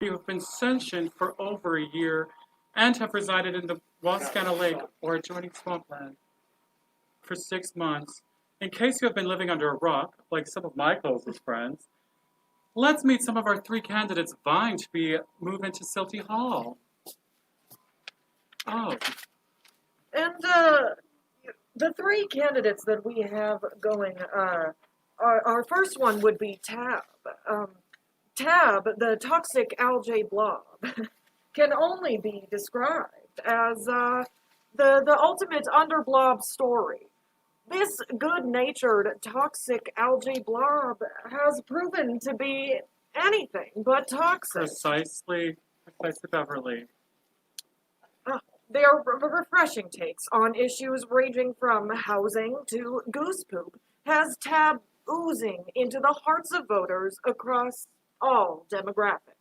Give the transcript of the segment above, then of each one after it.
You have been sentient for over a year and have resided in the Wascana Lake or adjoining swampland for 6 months. In case you have been living under a rock, like some of my closest friends, let's meet some of our 3 candidates vying to move into Silty Hall. Oh. And the 3 candidates that we have going, our first one would be T.A.B. T.A.B, the toxic algae blob, can only be described as the ultimate underblob story. This good-natured toxic algae blob has proven to be anything but toxic. Precisely, Beverly. They are refreshing takes on issues ranging from housing to goose poop, has T.A.B oozing into the hearts of voters across all demographics.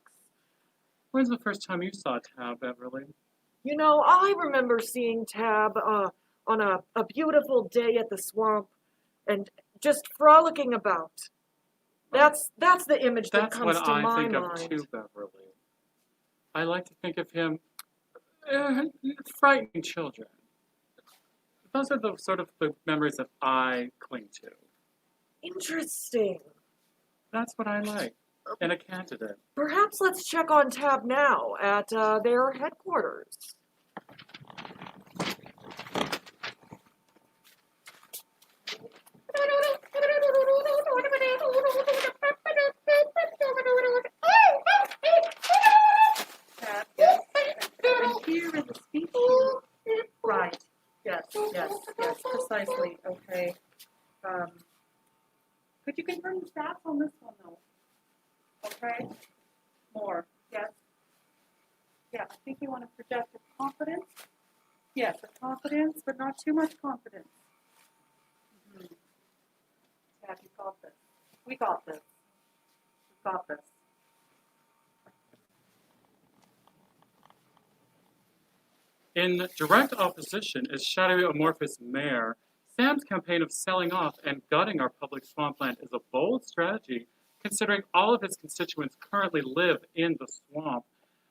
When's the first time you saw T.A.B, Beverly? You know, I remember seeing T.A.B on a beautiful day at the swamp and just frolicking about. That's the image that comes to my mind. That's what I think of too, Beverly. I like to think of him frightening children. Those are the sort of the memories that I cling to. Interesting. That's what I like in a candidate. Perhaps let's check on T.A.B now at their headquarters. Here in the speech. Right. Yes, precisely. Okay. Could you confirm the stats on this one, though? Okay. More. Yes. Yeah, I think you want to project a confidence. Yes, a confidence, but not too much confidence. Yeah, you got this. We got this. We got this. In direct opposition is Shadowy Amorphous Mayor. Sam's campaign of selling off and gutting our public swampland is a bold strategy, considering all of his constituents currently live in the swamp.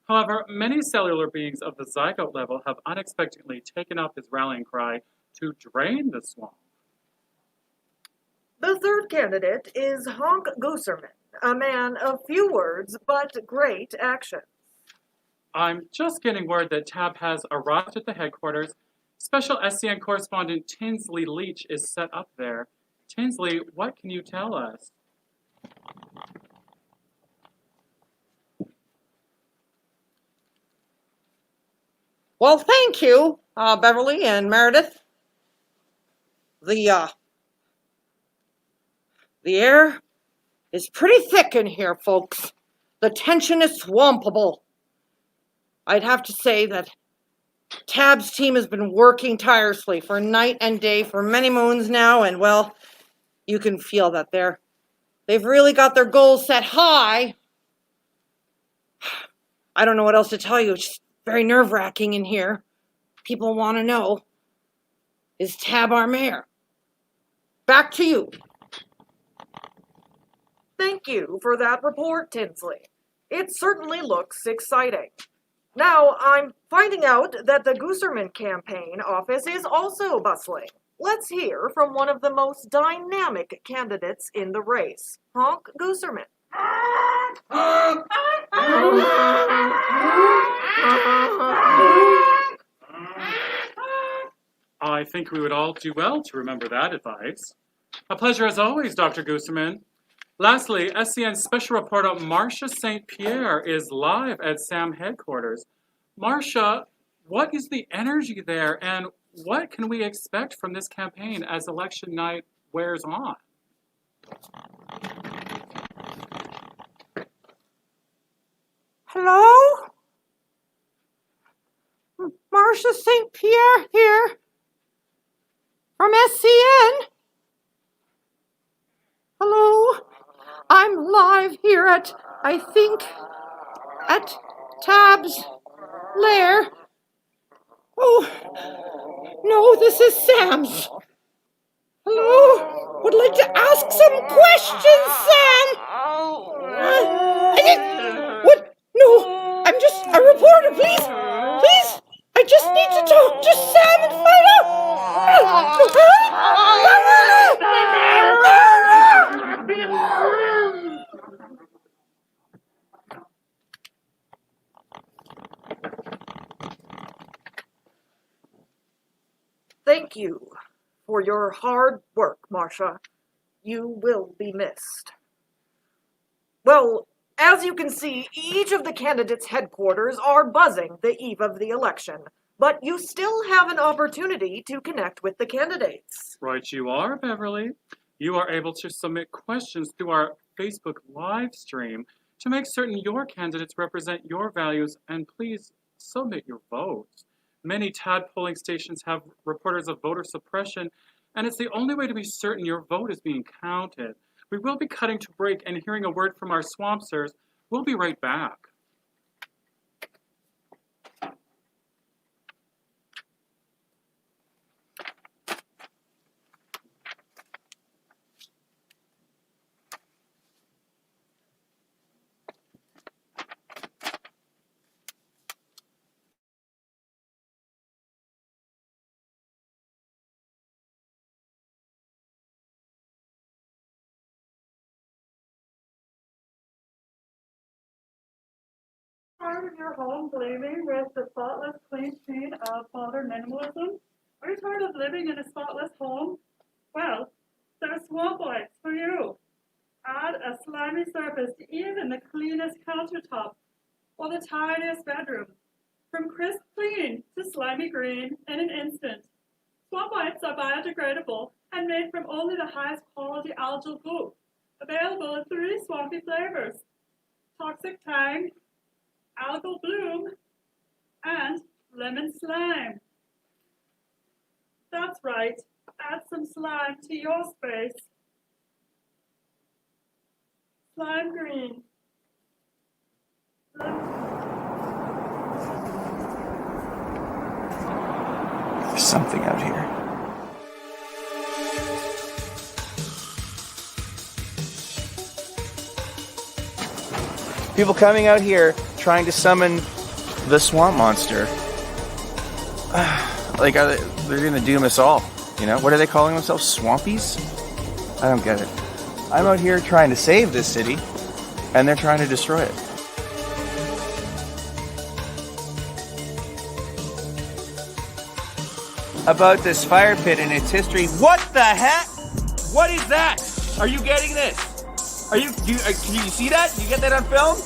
However, many cellular beings of the zygote level have unexpectedly taken up his rallying cry to drain the swamp. The third candidate is Honk Gooserman, a man of few words but great action. I'm just getting word that T.A.B has arrived at the headquarters. Special S.A.M correspondent Tinsley Leach is set up there. Tinsley, what can you tell us? Well, thank you, Beverly and Meredith. The air is pretty thick in here, folks. The tension is swampable. I'd have to say that T.A.B's team has been working tirelessly for night and day for many moons now, and well, you can feel that they've really got their goals set high. I don't know what else to tell you. It's just very nerve-wracking in here. People want to know, is T.A.B our mayor? Back to you. Thank you for that report, Tinsley. It certainly looks exciting. Now, I'm finding out that the Gooserman campaign office is also bustling. Let's hear from one of the most dynamic candidates in the race, Honk Gooserman. I think we would all do well to remember that advice. A pleasure as always, Dr. Gooserman. Lastly, S.A.M Special Reporter Marcia St. Pierre is live at S.A.M headquarters. Marcia, what is the energy there, and what can we expect from this campaign as election night wears on? Hello? Marcia St. Pierre here from S.A.M. Hello? I'm live here at T.A.B's lair. Oh, no, this is Sam's. Hello? Would like to ask some questions, Sam. What? No, Thank you for your hard work, Marcia. You will be missed. Well, as you can see, each of the candidates' headquarters are buzzing the eve of the election, but you still have an opportunity to connect with the candidates. Right you are, Beverly. You are able to submit questions through our Facebook live stream to make certain your candidates represent your values, and please submit your votes. Many T.A.B polling stations have reporters of voter suppression, and it's the only way to be certain your vote is being counted. We will be cutting to break and hearing a word from our swampsters. We'll be right back. Tired of your home gleaming with the spotless clean sheen of modern minimalism? Are you tired of living in a spotless home? Well, there's swamp lights for you. Add a slimy surface to even the cleanest countertop or the tiniest bedroom. From crisp clean to slimy green in an instant. Swamp lights are biodegradable and made from only the highest quality algal goo. Available in 3 swampy flavors: Toxic Tang, Algal Bloom, and Lemon Slime. That's right, add some slime to your space. Slime green. There's something out here. People coming out here trying to summon the swamp monster. Like, they're gonna doom us all, you know? What are they calling themselves? Swampies? I don't get it. I'm out here trying to save this city, and they're trying to destroy it. About this fire pit and its history. What the heck? What is that? Are you getting this? Can you see that? Did you get that on film?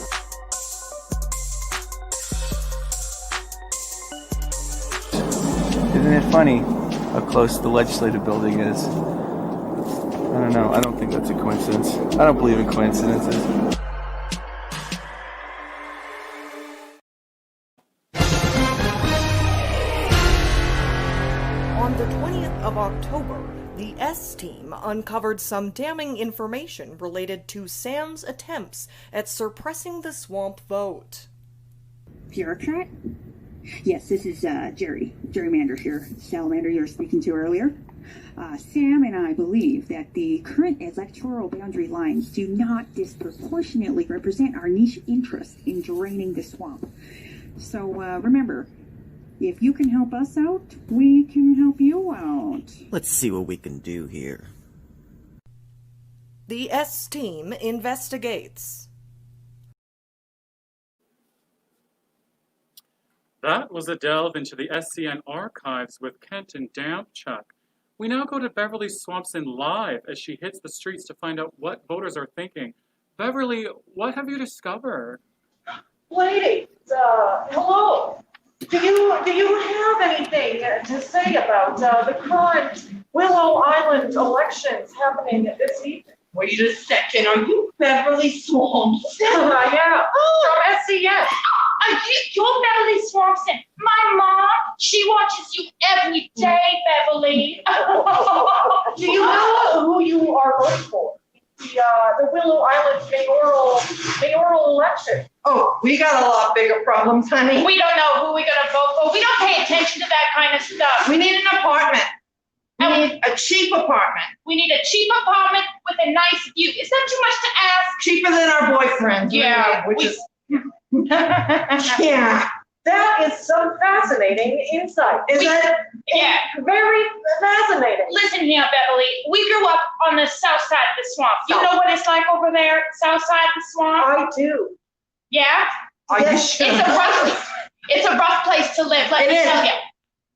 Isn't it funny how close the legislative building is? I don't know. I don't think that's a coincidence. I don't believe in coincidences. On the 20th of October, the S-Team uncovered some damning information related to S.A.M's attempts at suppressing the swamp vote. Bureaucrat? Yes, this is Gerrymander here. Salamander you were speaking to earlier. Sam and I believe that the current electoral boundary lines do not disproportionately represent our niche interest in draining the swamp. So remember, if you can help us out, we can help you out. Let's see what we can do here. The S-Team investigates. That was a delve into the SCN archives with Kent and Dampchuck. We now go to Beverly Swampson live as she hits the streets to find out what voters are thinking. Beverly, what have you discovered? Ladies, hello. Do you have anything to say about the current Willow Island elections happening this evening? Wait a second, are you Beverly Swampson? Yeah, from S.A.M. You're Beverly Swampson. My mom, she watches you every day, Beverly. Do you know who you are voting for? The Willow Island mayoral election. Oh, we got a lot bigger problems, honey. We don't know who we're gonna vote for. We don't pay attention to that kind of stuff. We need an apartment. We need a cheap apartment. We need a cheap apartment with a nice view. Is that too much to ask? Cheaper than our boyfriends. Yeah, which is... Yeah. That is some fascinating insight. Is it? Yeah. Very fascinating. Listen here, Beverly. We grew up on the south side of the swamp. You know what it's like over there, south side of the swamp? I do. Yeah? Are you sure? It's a rough place to live, let me tell you.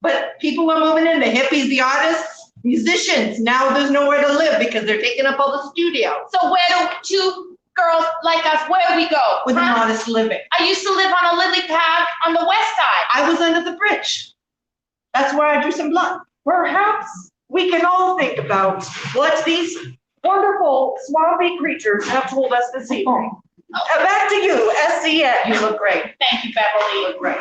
But people are moving in, the hippies, the artists, musicians. Now there's nowhere to live because they're taking up all the studios. So where do two girls like us, where do we go? With huh? modest living. I used to live on a lily pad on the west side. I was under the bridge. That's where I drew some blood. Perhaps we can all think about what these wonderful swampy creatures have told us this evening. Back to you, S.A.M. You look great. Thank you, Beverly. You look great.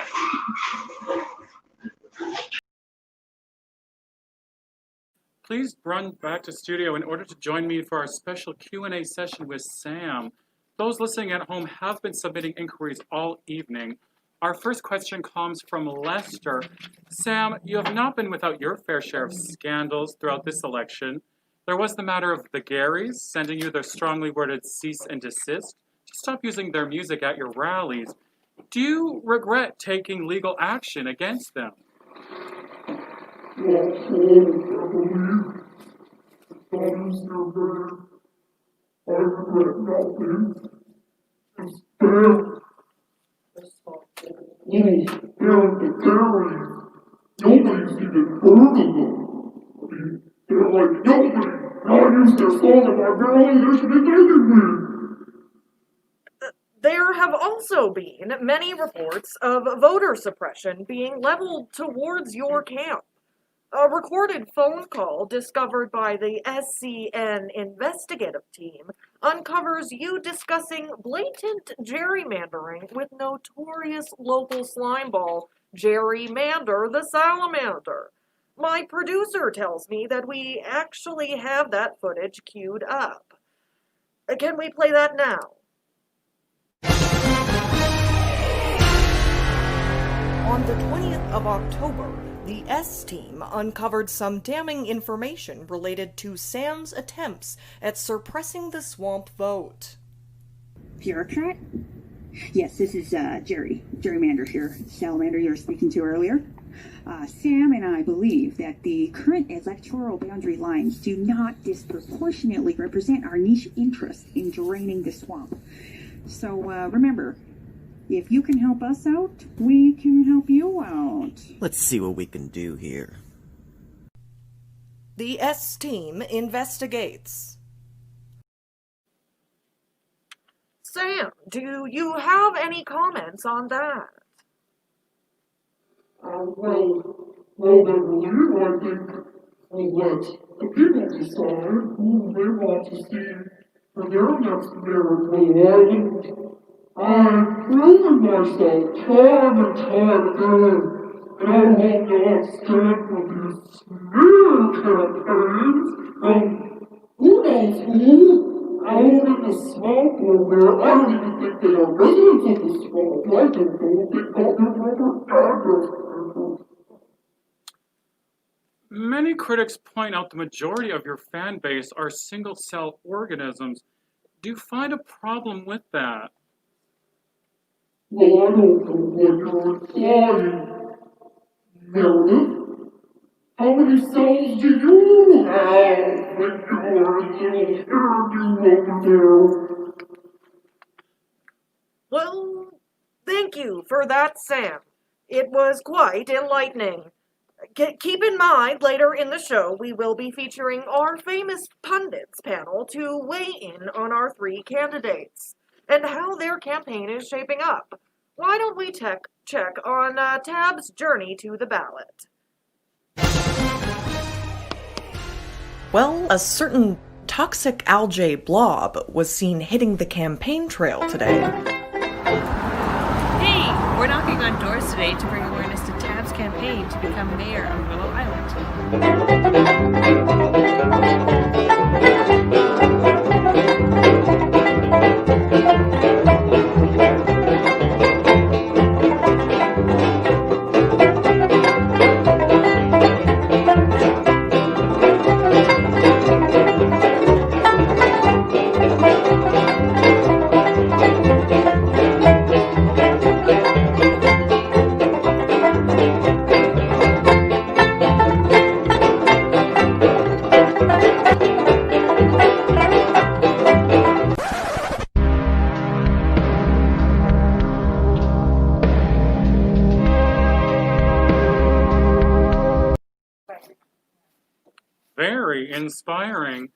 Please run back to studio in order to join me for our special Q&A session with Sam. Those listening at home have been submitting inquiries all evening. Our first question comes from Lester. Sam, you have not been without your fair share of scandals throughout this election. There was the matter of the Garys sending you their strongly worded cease and desist to stop using their music at your rallies. Do you regret taking legal action against them? Nobody's even heard of them. They're like, nobody, I used their song in my rally, they should be thanking me. There have also been many reports of voter suppression being leveled towards your camp. A recorded phone call discovered by the S.A.M investigative team uncovers you discussing blatant gerrymandering with notorious local slimeball Jerry Mander the Salamander. My producer tells me that we actually have that footage queued up. Can we play that now? On the 20th of October, the S-Team uncovered some damning information related to Sam's attempts at suppressing the swamp vote. Bureaucrat? Yes, this is Jerry Mander here, Salamander you were speaking to earlier. Sam and I believe that the current electoral boundary lines do not disproportionately represent our niche interest in draining the swamp. So remember, if you can help us out, we can help you out. Let's see what we can do here. The S-Team investigates. Sam, do you have any comments on that? Well, Beverly, I think we'll let the people decide who they want to see for their next mayor of Willow Island. I've proven myself time and time again, and I will not stand for these smear campaigns from who knows who out in the swamp or where I don't even think they are residents of the swamp. I don't know if they got their proper address. Many critics point out the majority of your fan base are single-cell organisms. Do you find a problem with that? Well, I don't know what you're implying, Meredith. How many cells do you have when you're a little hairdo over there? Well, thank you for that, Sam. It was quite enlightening. Keep in mind, later in the show, we will be featuring our famous pundits panel to weigh in on our three candidates and how their campaign is shaping up. Why don't we check on T.A.B's journey to the ballot? Well, a certain toxic algae blob was seen hitting the campaign trail today. Hey, we're knocking on doors today to bring awareness to T.A.B's campaign to become mayor of Willow Island. inspiring.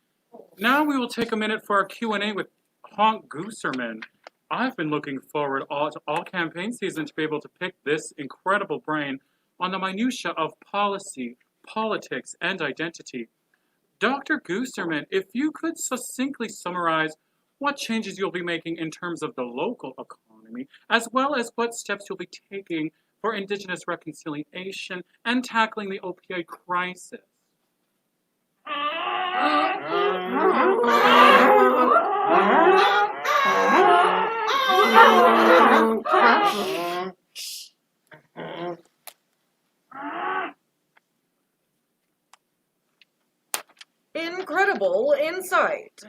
Now we will take a minute for our Q&A with Honk Gooserman. I've been looking forward to all campaign season to be able to pick this incredible brain on the minutiae of policy, politics, and identity. Dr. Gooserman, if you could succinctly summarize what changes you'll be making in terms of the local economy, as well as what steps you'll be taking for Indigenous reconciliation and tackling the opioid crisis. Incredible insight.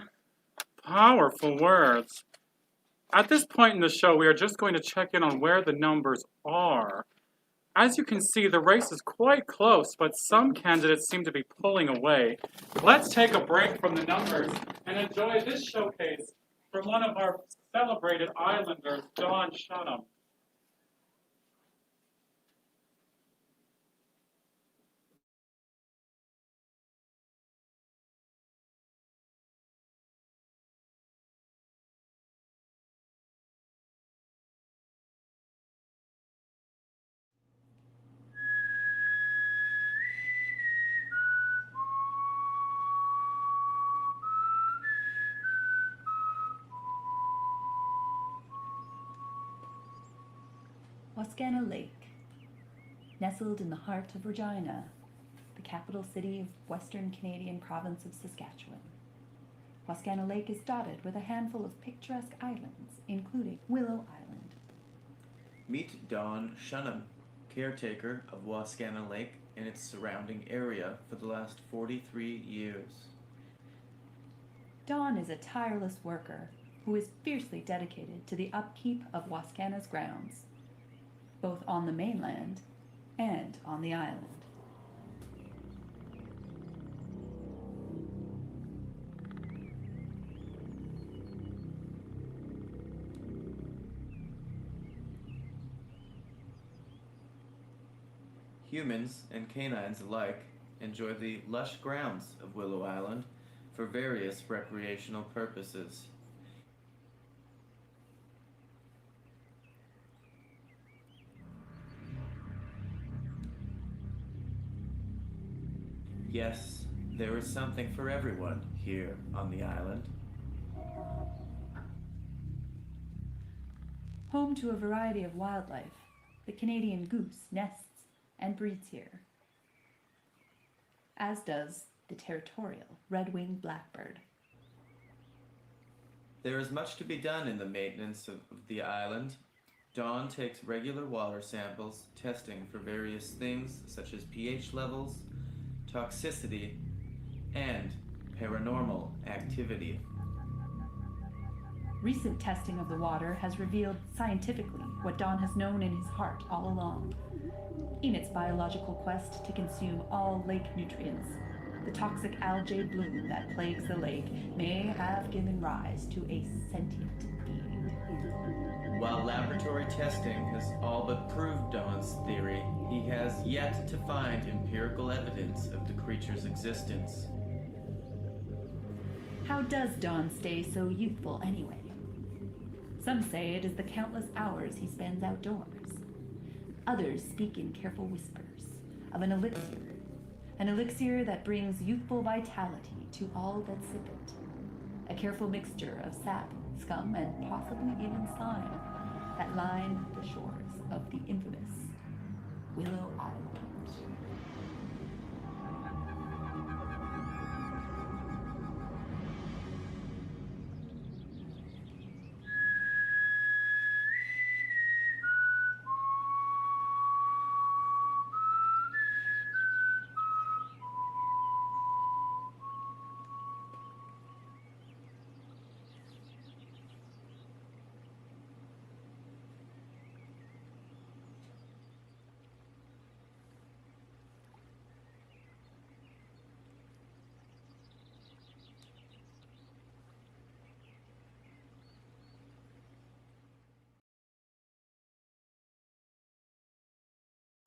Powerful words. At this point in the show, we are just going to check in on where the numbers are. As you can see, the race is quite close, but some candidates seem to be pulling away. Let's take a break from the numbers and enjoy this showcase from one of our celebrated islanders, Dawn Shunnam. Wascana Lake, nestled in the heart of Regina, the capital city of Western Canadian province of Saskatchewan. Wascana Lake is dotted with a handful of picturesque islands, including Willow Island. Meet Dawn Shunnam, caretaker of Wascana Lake and its surrounding area for the last 43 years. Dawn is a tireless worker who is fiercely dedicated to the upkeep of Wascana's grounds, both on the mainland and on the island. Humans and canines alike enjoy the lush grounds of Willow Island for various recreational purposes. Yes, there is something for everyone here on the island. Home to a variety of wildlife, the Canadian goose nests and breeds here, as does the territorial red-winged blackbird. There is much to be done in the maintenance of the island. Dawn takes regular water samples, testing for various things such as pH levels, toxicity, and paranormal activity. Recent testing of the water has revealed scientifically what Dawn has known in his heart all along. In its biological quest to consume all lake nutrients, the toxic algae bloom that plagues the lake may have given rise to a sentient being. While laboratory testing has all but proved Dawn's theory, he has yet to find empirical evidence of the creature's existence. How does Dawn stay so youthful anyway? Some say it is the countless hours he spends outdoors. Others speak in careful whispers of an elixir that brings youthful vitality to all that sip it. A careful mixture of sap, scum, and possibly even slime that line the shores of the infamous Willow Island.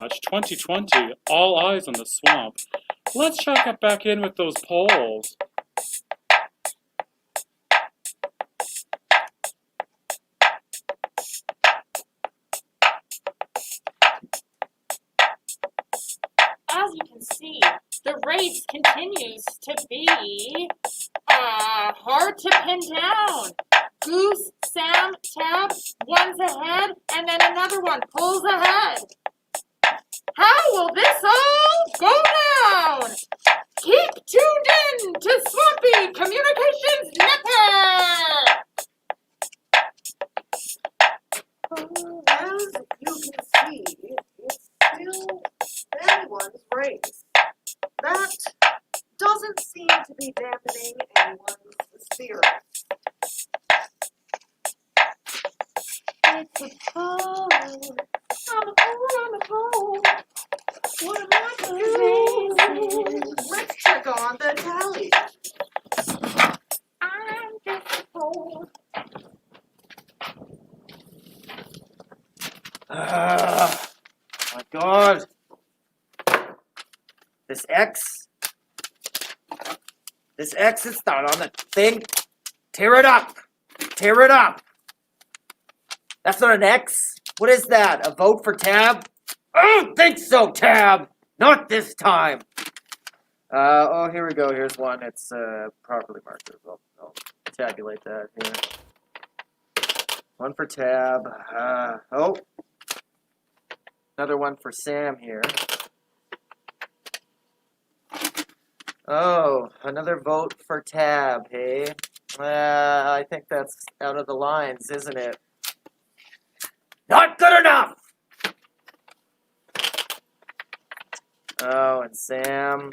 March 2020, all eyes on the swamp. Let's check it back in with those polls. As you can see, the race continues to be hard to pin down. Goose, Sam, Tab, one's ahead, and then another one pulls ahead. How will this all go down? Keep tuned in to Swampy Communications Network! As you can see, it's still anyone's race. That doesn't seem to be dampening anyone's spirits. It's a pole. I'm a pole. What am I gonna do? Let's check on the tally. I'm just a pole. My God. This X is not on the thing. Tear it up. Tear it up. That's not an X. What is that? A vote for Tab? I don't think so, Tab. Not this time. Oh, here we go. Here's one. It's properly marked as well. I'll tabulate that here. One for Tab. Oh. Another one for Sam here. Oh, another vote for Tab, hey? I think that's out of the lines, isn't it? Not good enough! Oh, and Sam.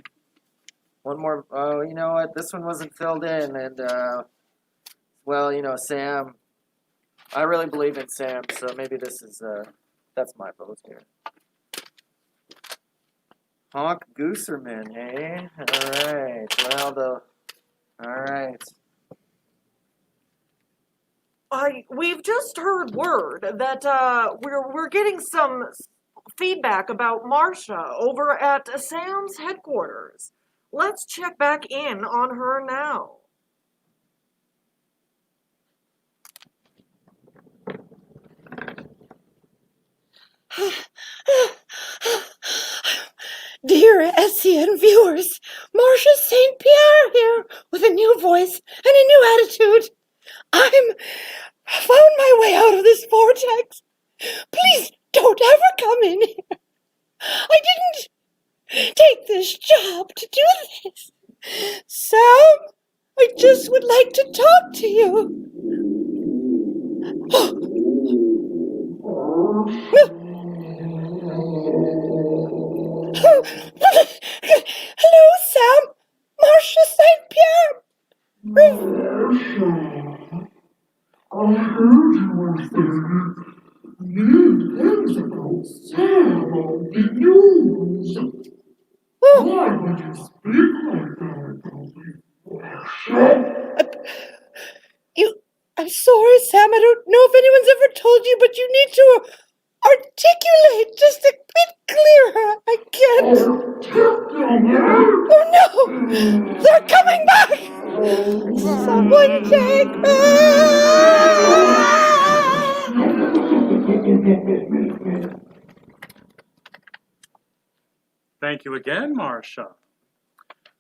One more. Oh, you know what? This one wasn't filled in, and, well, you know, Sam. I really believe in Sam, so maybe this is, that's my vote here. Honk Gooserman, hey? Alright, well, alright. We've just heard word that we're getting some feedback about Marcia over at Sam's headquarters. Let's check back in on her now. Dear S.A.M viewers, Marcia St. Pierre here with a new voice and a new attitude. I found my way out of this vortex. Please don't ever come in here. I didn't take this job to do this. Sam, I just would like to talk to you. Hello, Sam. Marcia St. Pierre. Marcia, I heard you were saying mean things about Sam on the news. Why would you speak like that about me, Marcia? I'm sorry, Sam. I don't know if anyone's ever told you, but you need to articulate just a bit clearer. I can't. Oh no! They're coming back! Someone take me! Thank you again, Marcia.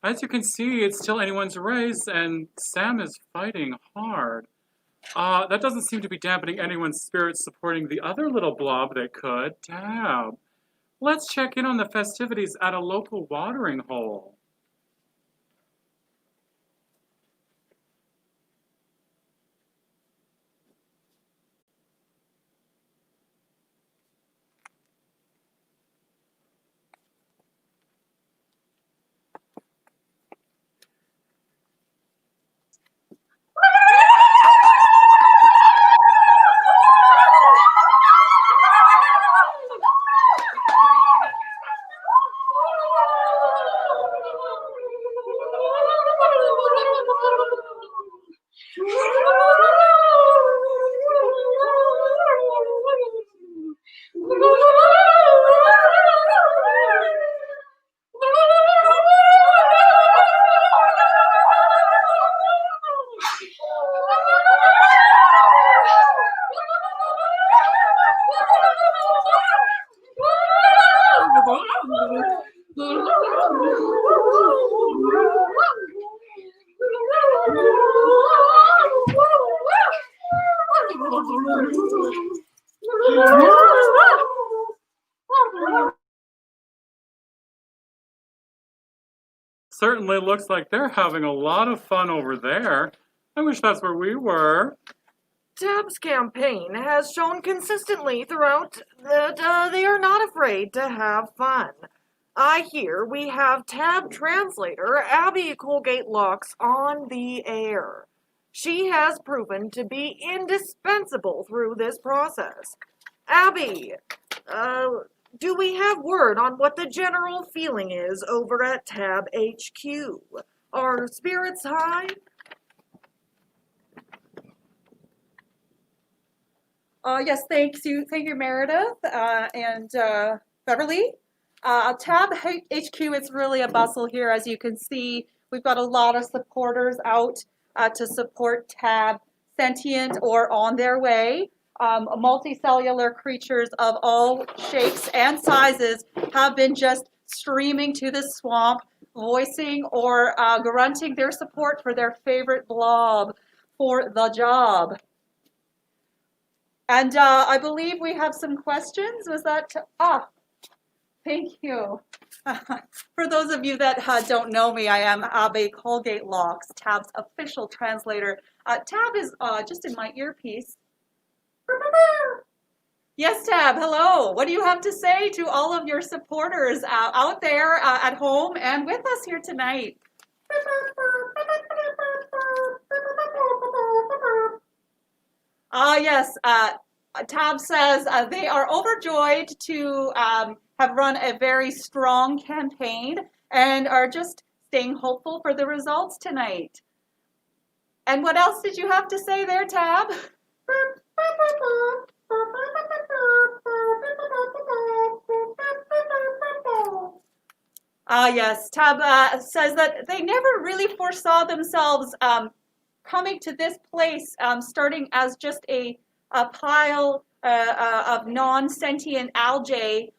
As you can see, it's still anyone's race, and Sam is fighting hard. That doesn't seem to be dampening anyone's spirits supporting the other little blob that could, Tab. Let's check in on the festivities at a local watering hole. Certainly looks like they're having a lot of fun over there. I wish that's where we were. T.A.B's campaign has shown consistently throughout that they are not afraid to have fun. I hear we have T.A.B translator Abby Colgate-Locks on the air. She has proven to be indispensable through this process. Abby, do we have word on what the general feeling is over at T.A.B HQ? Are spirits high? Yes, thank you, Meredith and Beverly. T.A.B HQ is really a bustle here, as you can see. We've got a lot of supporters out to support T.A.B, sentient or on their way. Multicellular creatures of all shapes and sizes have been just streaming to the swamp, voicing or grunting their support for their favorite blob for the job. And I believe we have some questions. Was that? Thank you. For those of you that don't know me, I am Abby Colgate-Locks, T.A.B's official translator. T.A.B is just in my earpiece. Yes, T.A.B, hello. What do you have to say to all of your supporters out there at home and with us here tonight? Yes, T.A.B says they are overjoyed to have run a very strong campaign and are just staying hopeful for the results tonight. And what else did you have to say there, T.A.B? Yes, T.A.B says that they never really foresaw themselves coming to this place, starting as just a pile of non-sentient algae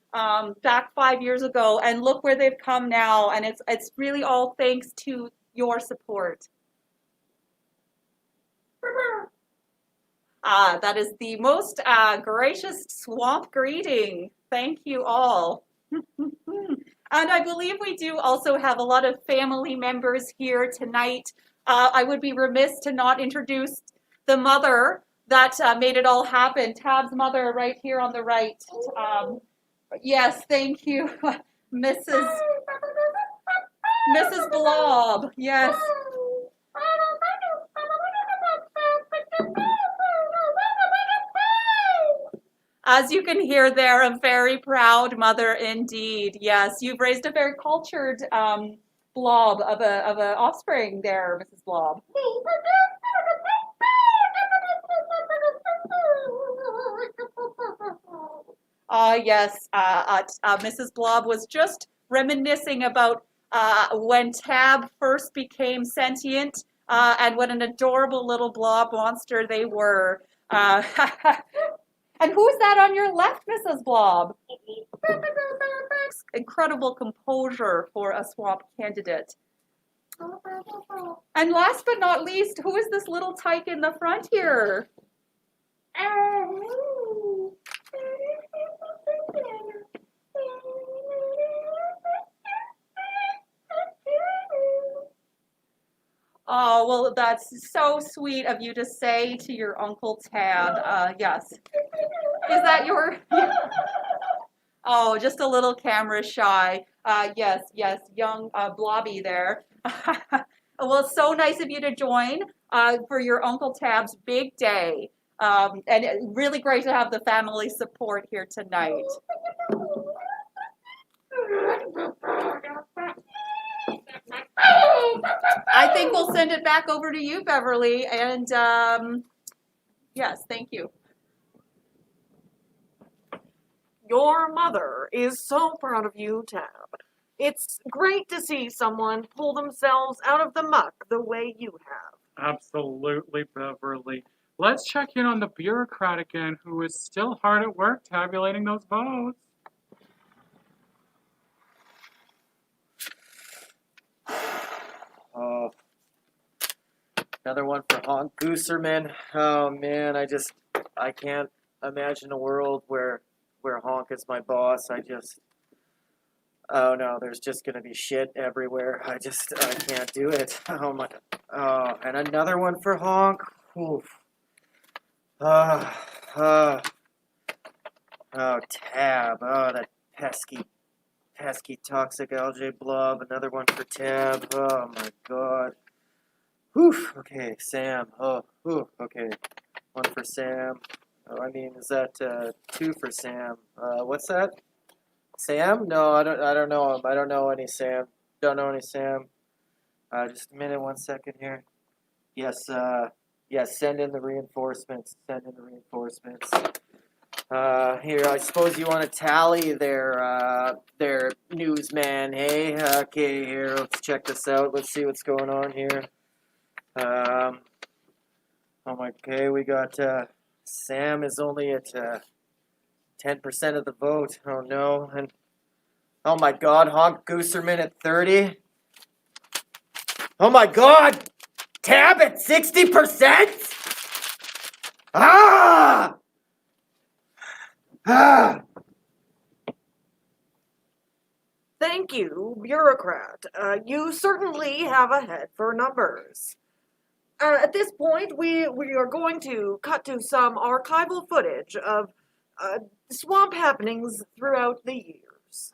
back 5 years ago, and look where they've come now, and it's really all thanks to your support. That is the most gracious swamp greeting. Thank you all. And I believe we do also have a lot of family members here tonight. I would be remiss to not introduce the mother that made it all happen. T.A.B's mother right here on the right. Yes, thank you, Mrs. Blob. Yes. As you can hear there, a very proud mother indeed. Yes, you've raised a very cultured blob of a offspring there, Mrs. Blob. Yes, Mrs. Blob was just reminiscing about when T.A.B first became sentient and what an adorable little blob monster they were. And who's that on your left, Mrs. Blob? Incredible composure for a swamp candidate. And last but not least, who is this little tyke in the front here? Oh, well, that's so sweet of you to say to your Uncle T.A.B. Yes. Is that your... Oh, just a little camera shy. Yes, young Blobby there. Well, it's so nice of you to join for your Uncle T.A.B's big day. And really great to have the family support here tonight. I think we'll send it back over to you, Beverly. And yes, thank you. Your mother is so proud of you, T.A.B. It's great to see someone pull themselves out of the muck the way you have. Absolutely, Beverly. Let's check in on the bureaucrat again, who is still hard at work tabulating those votes. Oh, another one for Honk Gooserman. Oh man, I can't imagine a world where Honk is my boss. Oh no, there's just gonna be shit everywhere. I can't do it. Oh my, oh, and another one for Honk. Oof. Oh, T.A.B. Oh, that pesky toxic algae blob. Another one for T.A.B. Oh my god. Whew. Okay, S.A.M. Oh, whew. Okay, one for S.A.M. Oh, I mean, is that two for S.A.M? What's that? S.A.M? No, I don't know him. I don't know any S.A.M. Don't know any S.A.M. Just a minute, 1 second here. Yes, yes, send in the reinforcements. Send in the reinforcements. Here, I suppose you want to tally their newsman, hey? Okay, here, let's check this out. Let's see what's going on here. Oh my, okay, we got, S.A.M is only at, 10% of the vote. Oh no, and, oh my god, Honk Gooserman at 30? Oh my god! T.A.B at 60%? Ah! Ah! Thank you, bureaucrat. You certainly have a head for numbers. At this point, we are going to cut to some archival footage of swamp happenings throughout the years.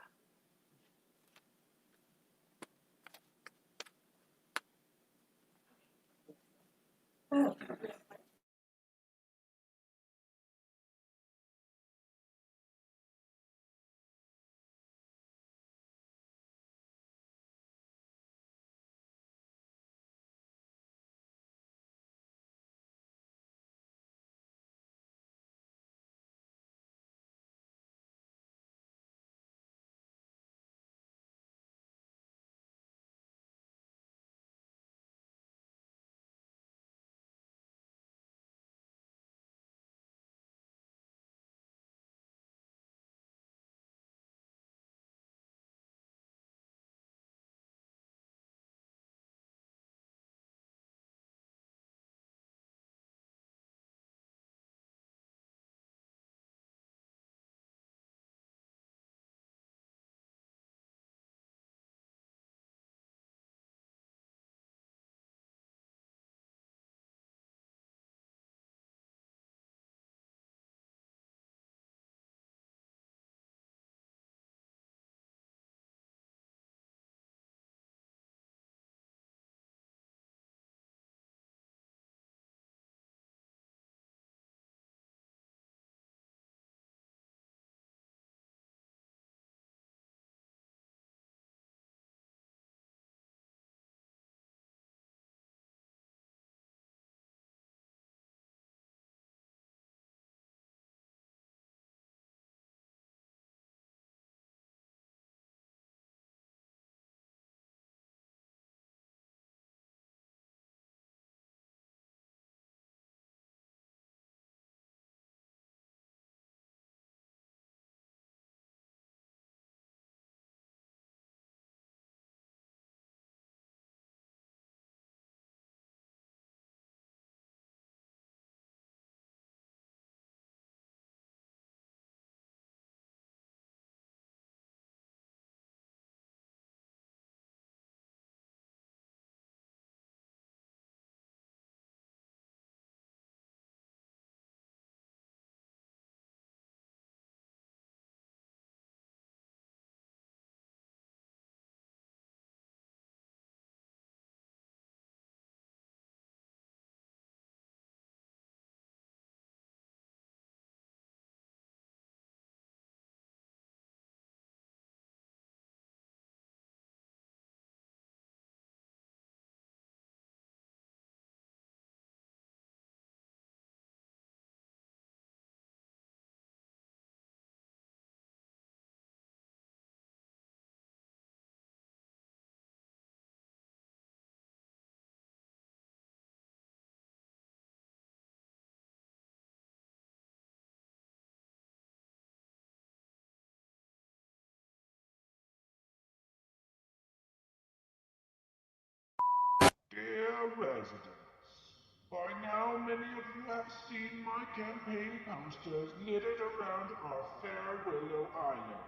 Dear residents, By now, many of you have seen my campaign posters littered around our fair Willow Island.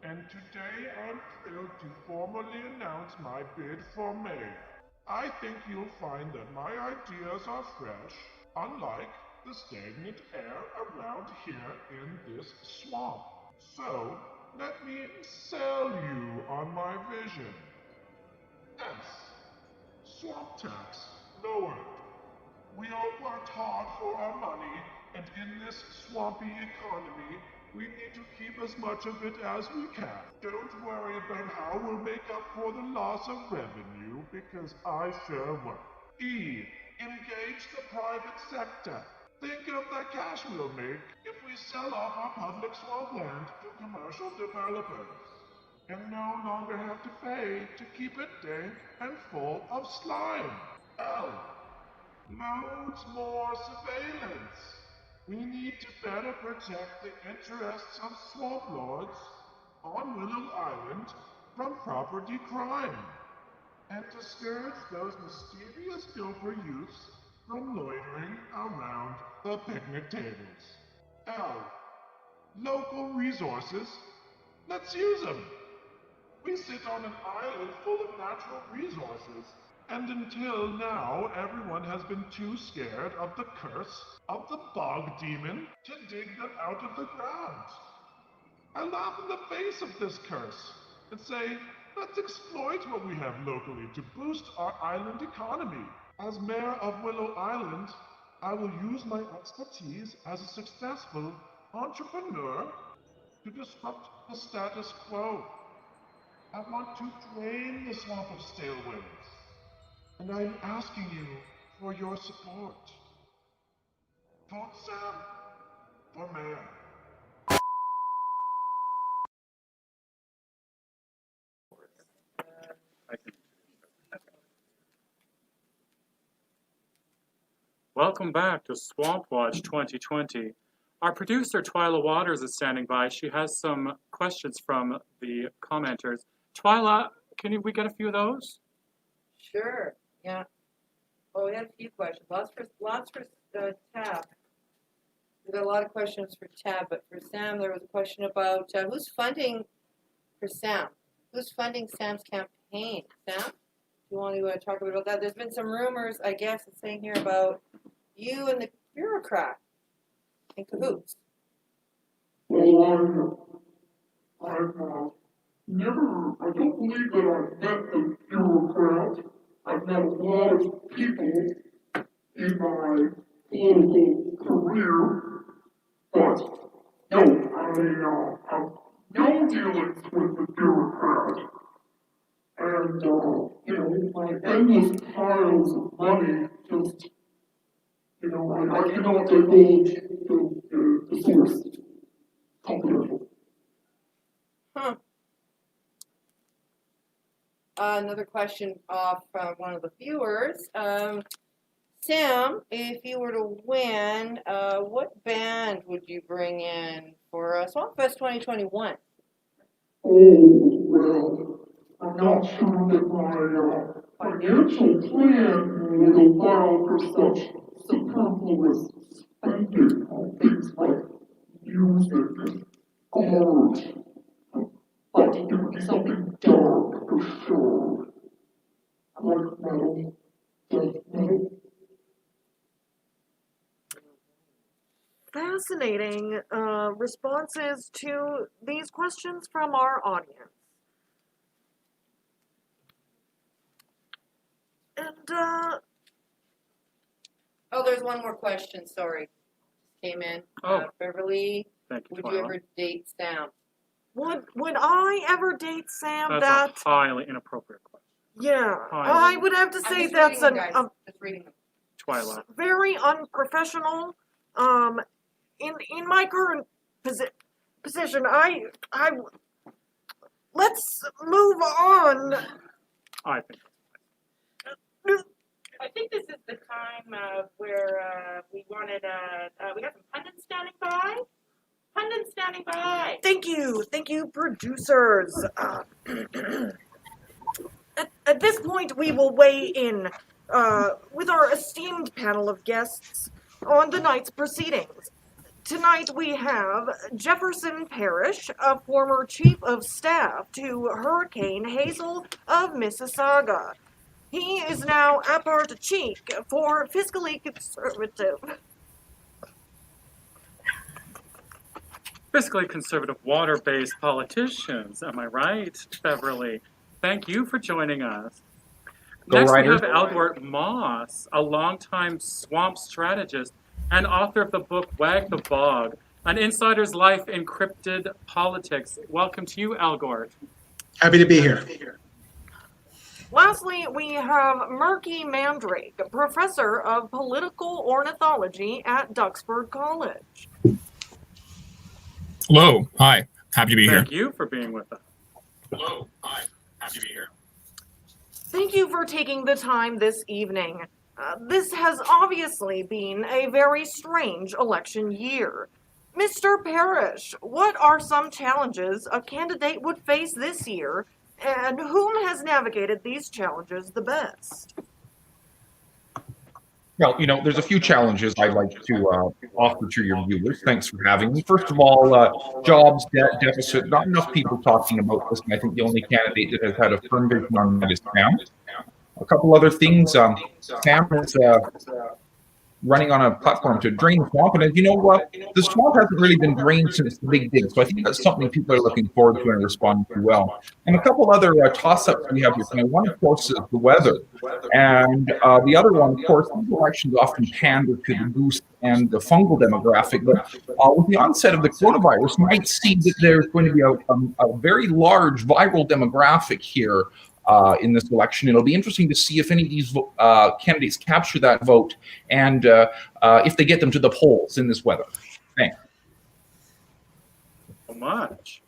And today I'm thrilled to formally announce my bid for mayor. I think you'll find that my ideas are fresh, unlike the stagnant air around here in this swamp. So, let me sell you on my vision. Yes, swamp tax lowered. We all worked hard for our money, and in this swampy economy, we need to keep as much of it as we can. Don't worry about how we'll make up for the loss of revenue, because I sure will. E. Engage the private sector. Think of the cash we'll make if we sell off our public swampland to commercial developers, and no longer have to pay to keep it dank and full of slime. L. Loads more surveillance. We need to better protect the interests of swamp lords on Willow Island from property crime, and discourage those mysterious gopher youths from loitering around the picnic tables. L. Local resources. Let's use them. We sit on an island full of natural resources, and until now everyone has been too scared of the curse of the bog demon to dig them out of the ground. I laugh in the face of this curse and say, let's exploit what we have locally to boost our island economy. As mayor of Willow Island, I will use my expertise as a successful entrepreneur to disrupt the status quo. I want to drain the swamp of stale winds, and I'm asking you for your support. Vote Sam for mayor. I can. Welcome back to Swamp Watch 2020. Our producer Twyla Waters is standing by. She has some questions from the commenters. Twyla, we get a few of those? Sure, yeah. Well, we had a few questions. Lots for Tab. We got a lot of questions for Tab, but for Sam, there was a question about who's funding for Sam? Who's funding Sam's campaign? Sam, do you want to talk about that? There's been some rumors, I guess, it's saying here about you and the bureaucrat in cahoots. Well, I don't believe that I've met the bureaucrat. I've met a lot of people in my political career, but no, I have no dealings with the bureaucrat. And, my endless piles of money just, I cannot divulge the source. Confidential. Huh. Another question from one of the viewers. Sam, if you were to win, what band would you bring in for Swampfest 2021? Oh, well, I'm not sure that my financial plan would allow for such superfluous spending on things like music and art. But it would be something dark for sure. Like metal, death metal. Fascinating responses to these questions from our audience. And, oh, there's one more question, sorry. Came in. Beverly, Thank you, would Twyla. you ever date Sam? Would I ever date Sam? That's a highly inappropriate question. Yeah, Highly. I would have to say just that's reading them, guys. Just reading them. Twyla. very unprofessional. In my current position, I let's move on. I think. I think this is the time where we wanted, we got some pundits standing by. Pundits standing by. Thank you, producers. At this point, we will weigh in with our esteemed panel of guests on the night's proceedings. Tonight we have Jefferson Parrish, a former Chief of Staff to Hurricane Hazel of Mississauga. He is now apart chief for fiscally conservative. Fiscally conservative water-based politicians, am I right, Beverly? Thank you for joining us. Next we have Albert Moss, a longtime swamp strategist and author of the book Wag the Bog, An Insider's Life in Cryptid Politics. Welcome to you, Algort. Happy to be here. Lastly, we have Murky Mandrake, professor of political ornithology at Duxford College. Hello. Hi. Happy to be here. Thank you for being with us. Hello. Hi. Happy to be here. Thank you for taking the time this evening. This has obviously been a very strange election year. Mr. Parrish, what are some challenges a candidate would face this year, and whom has navigated these challenges the best? Well, there's a few challenges I'd like to offer to your viewers. Thanks for having me. First of all, jobs, debt, deficit, not enough people talking about this, and I think the only candidate that has had a firm vision on that is S.A.M. A couple other things, S.A.M. is running on a platform to drain the swamp, and as you know what, the swamp hasn't really been drained since the Big Dig, so I think that's something people are looking forward to and responding to well. And a couple other toss-ups we have here tonight. One, of course, is the weather, and the other one, of course, these elections often pander to the goose and the fungal demographic, but with the onset of the coronavirus, might see that there's going to be a very large viral demographic here in this election. It'll be interesting to see if any of these candidates capture that vote and if they get them to the polls in this weather. Thanks. So much.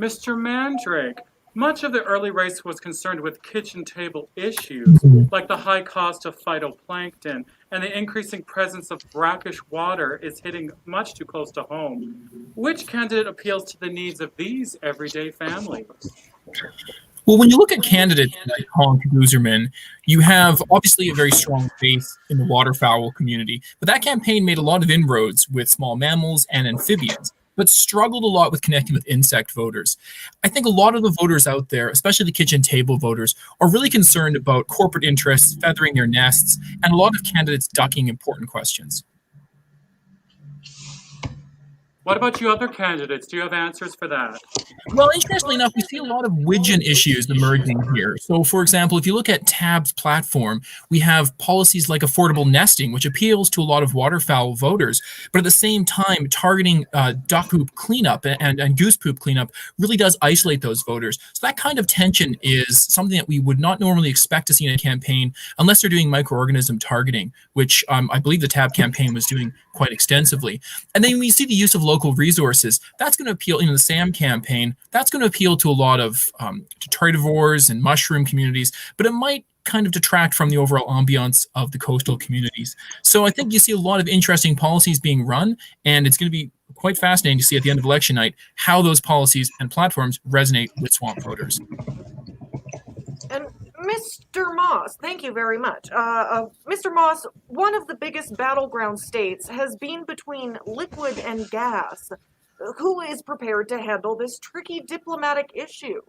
Mr. Mandrake, much of the early race was concerned with kitchen table issues, like the high cost of phytoplankton and the increasing presence of brackish water is hitting much too close to home. Which candidate appeals to the needs of these everyday families? Well, when you look at candidates like Honk Gooserman, you have obviously a very strong base in the waterfowl community, but that campaign made a lot of inroads with small mammals and amphibians, but struggled a lot with connecting with insect voters. I think a lot of the voters out there, especially the kitchen table voters, are really concerned about corporate interests feathering their nests, and a lot of candidates ducking important questions. What about you other candidates? Do you have answers for that? Well, interestingly enough, we see a lot of widgeon issues emerging here. So, for example, if you look at T.A.B's platform, we have policies like affordable nesting, which appeals to a lot of waterfowl voters, but at the same time, targeting duck poop cleanup and goose poop cleanup really does isolate those voters. So that kind of tension is something that we would not normally expect to see in a campaign unless they're doing microorganism targeting, which I believe the T.A.B campaign was doing quite extensively. And then we see the use of local resources. That's going to appeal, the S.A.M campaign, that's going to appeal to a lot of detritivores and mushroom communities, but it might kind of detract from the overall ambiance of the coastal communities. So I think you see a lot of interesting policies being run, and it's going to be quite fascinating to see at the end of election night how those policies and platforms resonate with swamp voters. And Mr. Moss, thank you very much. Mr. Moss, one of the biggest battleground states has been between liquid and gas. Who is prepared to handle this tricky diplomatic issue?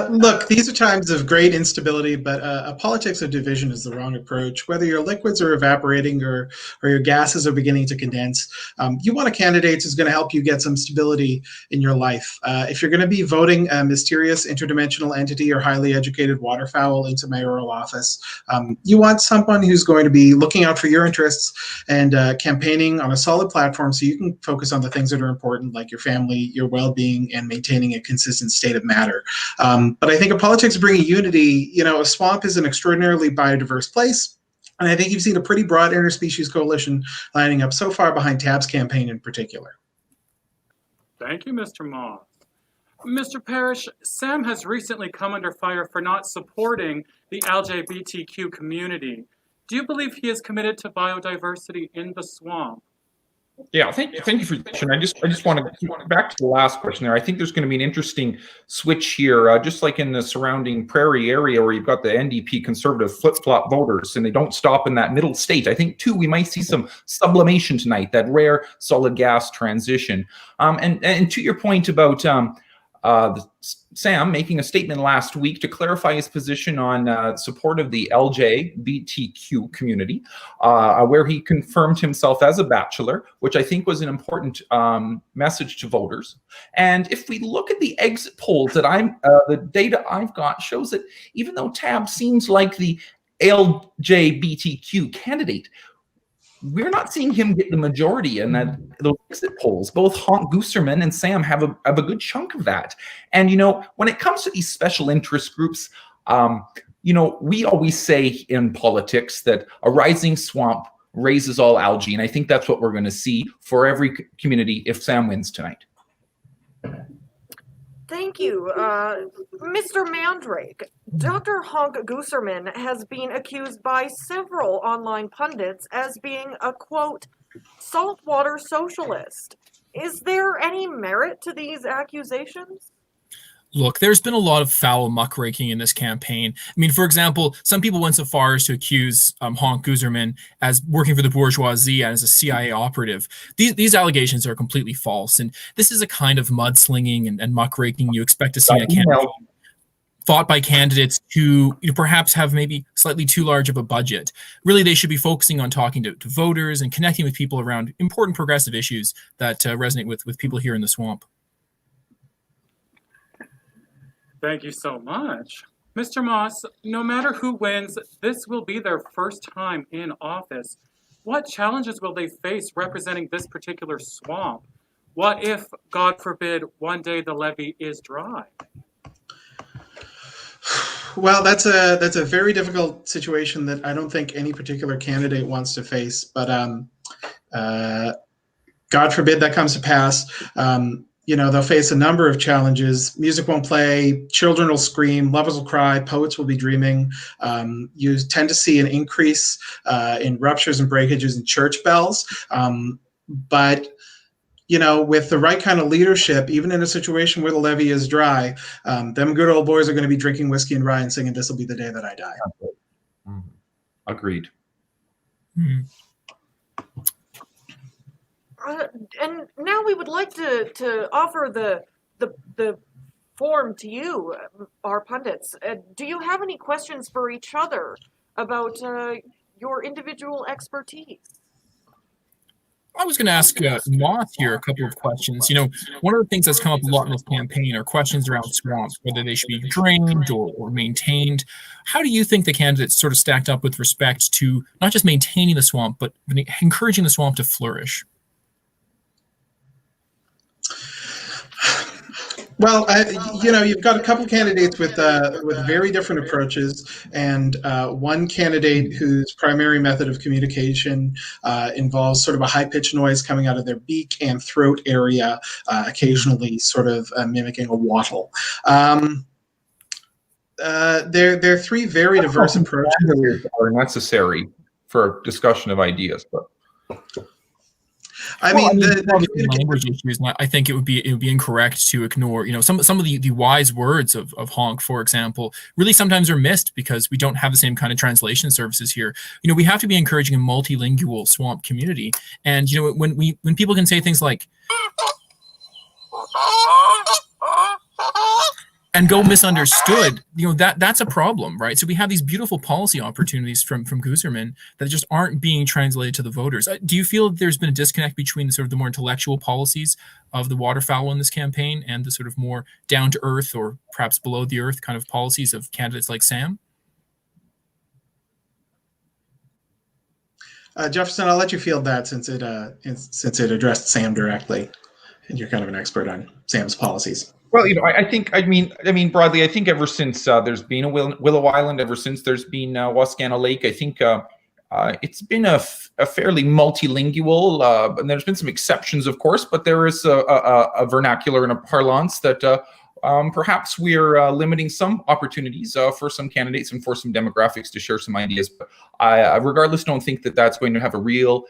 Look, these are times of great instability, but a politics of division is the wrong approach. Whether your liquids are evaporating or your gases are beginning to condense, you want a candidate who's going to help you get some stability in your life. If you're going to be voting a mysterious interdimensional entity or highly educated waterfowl into mayoral office, you want someone who's going to be looking out for your interests and campaigning on a solid platform so you can focus on the things that are important, like your family, your well-being, and maintaining a consistent state of matter. But I think in politics bringing unity, a swamp is an extraordinarily biodiverse place. And I think you've seen a pretty broad interspecies coalition lining up so far behind T.A.B's campaign in particular. Thank you, Mr. Moss. Mr. Parrish, S.A.M has recently come under fire for not supporting the LGBTQ community. Do you believe he is committed to biodiversity in the swamp? Yeah, thank you for the question. I just want to back to the last question there. I think there's going to be an interesting switch here, just like in the surrounding prairie area where you've got the NDP conservative flip-flop voters, and they don't stop in that middle state. I think too we might see some sublimation tonight, that rare solid gas transition. And to your point about S.A.M making a statement last week to clarify his position on support of the LGBTQ community, where he confirmed himself as a bachelor, which I think was an important message to voters. And if we look at the exit polls that the data I've got shows that even though T.A.B seems like the LGBTQ candidate, we're not seeing him get the majority in those exit polls. Both Honk Gooserman and S.A.M have a good chunk of that. And, when it comes to these special interest groups, we always say in politics that a rising swamp raises all algae. And I think that's what we're going to see for every community if S.A.M wins tonight. Thank you. Mr. Mandrake, Dr. Honk Gooserman has been accused by several online pundits as being a, quote, saltwater socialist. Is there any merit to these accusations? Look, there's been a lot of foul muckraking in this campaign. I mean, for example, some people went so far as to accuse Honk Gooserman as working for the bourgeoisie and as a CIA operative. These allegations are completely false, and this is a kind of mudslinging and muckraking you expect to see in a campaign fought by candidates who perhaps have maybe slightly too large of a budget. Really, they should be focusing on talking to voters and connecting with people around important progressive issues that resonate with people here in the swamp. Thank you so much. Mr. Moss, no matter who wins, this will be their first time in office. What challenges will they face representing this particular swamp? What if, God forbid, one day the levee is dry? Well, that's a very difficult situation that I don't think any particular candidate wants to face. But God forbid that comes to pass. They'll face a number of challenges. Music won't play, children will scream, lovers will cry, poets will be dreaming. You tend to see an increase in ruptures and breakages in church bells. But with the right kind of leadership, even in a situation where the levee is dry, them good old boys are going to be drinking whiskey and rye and singing, "This will be the day that I die." Agreed. Mm-hmm. And now we would like to offer the forum to you, our pundits. Do you have any questions for each other about your individual expertise? I was going to ask Moth here a couple of questions. One of the things that's come up a lot in this campaign are questions around swamps, whether they should be drained or maintained. How do you think the candidates sort of stacked up with respect to not just maintaining the swamp, but encouraging the swamp to flourish? Well, you've got a couple candidates with very different approaches, and one candidate whose primary method of communication involves sort of a high-pitched noise coming out of their beak and throat area, occasionally sort of mimicking a wattle. They're three very diverse approaches. Are necessary for discussion of ideas, but. I mean, the language issues. I think it would be incorrect to ignore, some of the wise words of Honk, for example, really sometimes are missed because we don't have the same kind of translation services here. We have to be encouraging a multilingual swamp community, and when people can say things like and go misunderstood, that's a problem, right? So we have these beautiful policy opportunities from Gooserman that just aren't being translated to the voters. Do you feel there's been a disconnect between the more intellectual policies of the waterfowl in this campaign and the sort of more down to earth or perhaps below the earth kind of policies of candidates like S.A.M? Jefferson, I'll let you field that since it addressed S.A.M directly, and you're kind of an expert on S.A.M's policies. Well, I mean, broadly, I think ever since there's been a Willow Island, ever since there's been Wascana Lake, I think it's been a fairly multilingual, and there's been some exceptions, of course, but there is a vernacular and a parlance that perhaps we're limiting some opportunities for some candidates and for some demographics to share some ideas. But I, regardless, don't think that that's going to have a real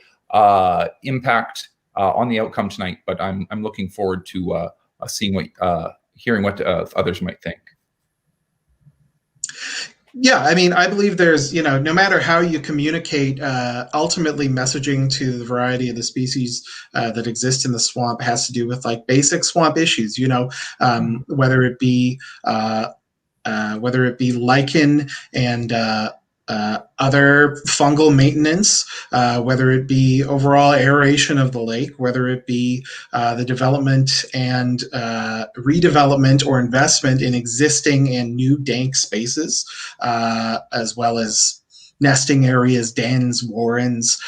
impact on the outcome tonight, but I'm looking forward to hearing what others might think. Yeah, I mean, I believe there's, no matter how you communicate, ultimately messaging to the variety of the species that exist in the swamp has to do with like basic swamp issues, whether it be lichen and other fungal maintenance, whether it be overall aeration of the lake, whether it be the development and redevelopment or investment in existing and new dank spaces, as well as nesting areas, dens, warrens.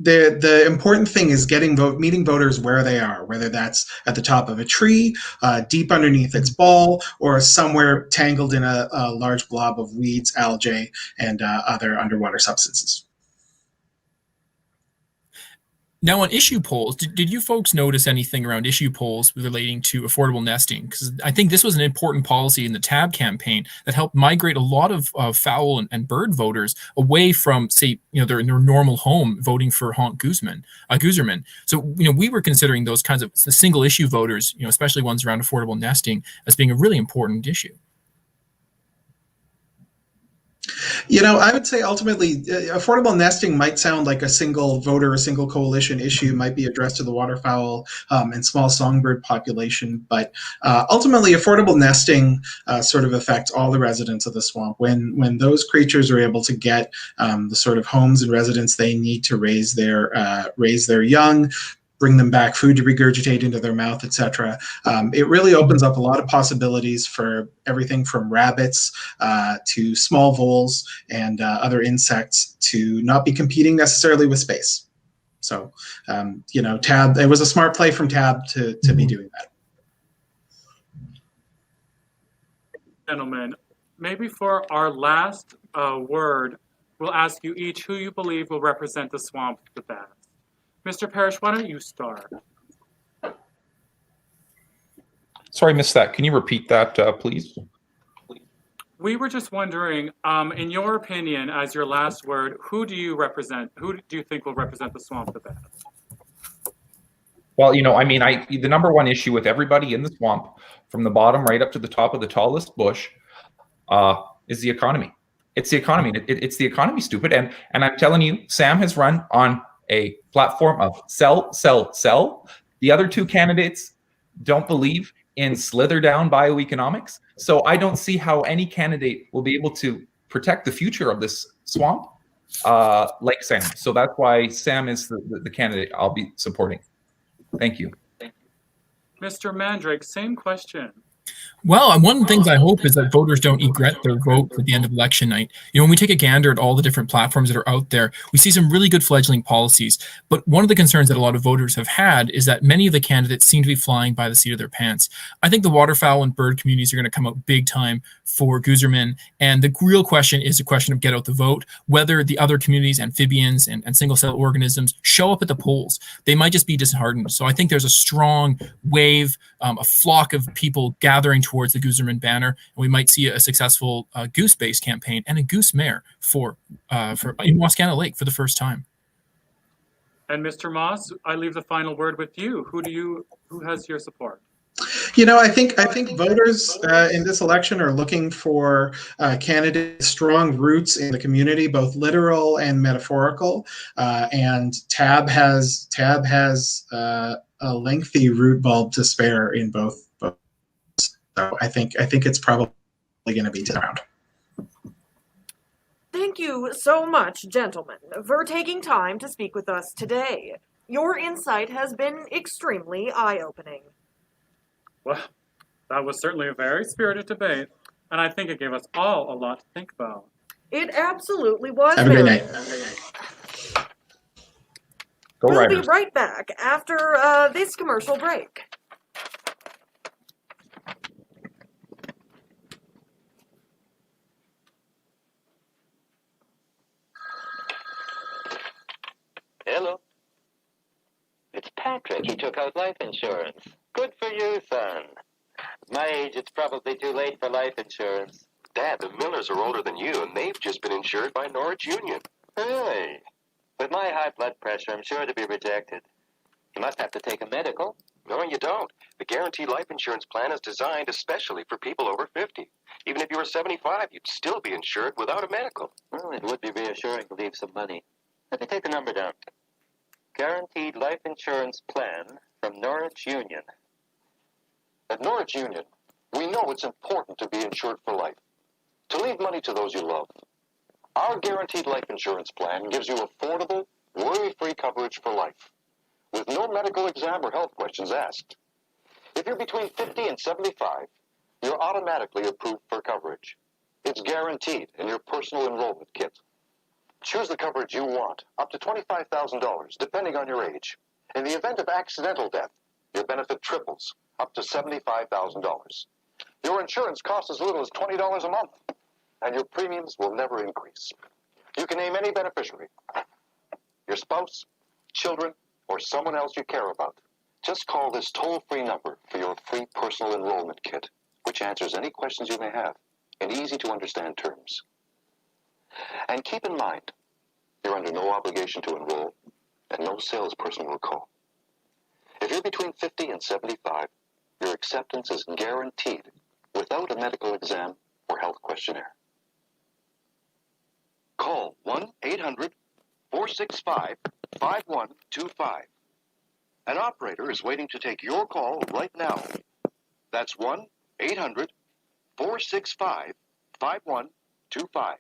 The important thing is meeting voters where they are, whether that's at the top of a tree, deep underneath its ball, or somewhere tangled in a large blob of weeds, algae, and other underwater substances. Now, on issue polls, did you folks notice anything around issue polls relating to affordable nesting? Because I think this was an important policy in the T.A.B campaign that helped migrate a lot of fowl and bird voters away from, say, their normal home, voting for Honk Gooserman. So, we were considering those kinds of single issue voters, especially ones around affordable nesting, as being a really important issue. I would say ultimately affordable nesting might sound like a single voter, a single coalition issue, might be addressed to the waterfowl and small songbird population. But ultimately, affordable nesting sort of affects all the residents of the swamp. When those creatures are able to get the sort of homes and residence they need to raise their young, bring them back food to regurgitate into their mouth, etc. It really opens up a lot of possibilities for everything from rabbits to small voles and other insects to not be competing necessarily with space. So, T.A.B, it was a smart play from T.A.B to be doing that. Gentlemen, maybe for our last word, we'll ask you each who you believe will represent the swamp the best. Mr. Parrish, why don't you start? Sorry, I missed that. Can you repeat that, please? We were just wondering, in your opinion, as your last word, who do you represent? Who do you think will represent the swamp the best? Well, the number one issue with everybody in the swamp, from the bottom right up to the top of the tallest bush, is the economy. It's the economy. It's the economy, stupid. And I'm telling you, S.A.M has run on a platform of sell, sell, sell. The other two candidates don't believe in slither down bioeconomics. So I don't see how any candidate will be able to protect the future of this swamp like S.A.M. So that's why S.A.M is the candidate I'll be supporting. Thank you. Mr. Mandrake, same question. Well, one of the things I hope is that voters don't regret their vote at the end of election night. When we take a gander at all the different platforms that are out there, we see some really good fledgling policies. But one of the concerns that a lot of voters have had is that many of the candidates seem to be flying by the seat of their pants. I think the waterfowl and bird communities are going to come out big time for Gooserman. And the real question is a question of get out the vote, whether the other communities, amphibians and single-cell organisms, show up at the polls. They might just be disheartened. So I think there's a strong wave, a flock of people gathering towards the Gooserman banner, and we might see a successful goose-based campaign and a goose mayor for in Wascana Lake for the first time. And Mr. Moss, I leave the final word with you. Who has your support? I think voters in this election are looking for candidates strong roots in the community, both literal and metaphorical. And T.A.B has a lengthy root bulb to spare in both. So I think it's probably going to be around. Thank you so much, gentlemen, for taking time to speak with us today. Your insight has been extremely eye-opening. Well, that was certainly a very spirited debate, and I think it gave us all a lot to think about. It absolutely was. Have a great night. We'll be right back after this commercial break. Hello. It's Patrick. He took out life insurance. Good for you, son. At my age, it's probably too late for life insurance. Dad, the Millers are older than you, and they've just been insured by Norwich Union. Really? With my high blood pressure, I'm sure to be rejected. You must have to take a medical. No, you don't. The Guaranteed Life Insurance Plan is designed especially for people over 50. Even if you were 75, you'd still be insured without a medical. Well, it would be reassuring to leave some money. Let me take the number down. Guaranteed Life Insurance Plan from Norwich Union. At Norwich Union, we know it's important to be insured for life, to leave money to those you love. Our Guaranteed Life Insurance Plan gives you affordable, worry-free coverage for life, with no medical exam or health questions asked. If you're between 50 and 75, you're automatically approved for coverage. It's guaranteed in your personal enrollment kit. Choose the coverage you want, up to $25,000, depending on your age. In the event of accidental death, your benefit triples, up to $75,000. Your insurance costs as little as $20 a month, and your premiums will never increase. You can name any beneficiary, your spouse, children, or someone else you care about. Just call this toll-free number for your free personal enrollment kit, which answers any questions you may have in easy-to-understand terms. And keep in mind, you're under no obligation to enroll, and no salesperson will call. If you're between 50 and 75, your acceptance is guaranteed without a medical exam or health questionnaire. Call 1-800-465-5125. An operator is waiting to take your call right now. That's 1-800-465-5125.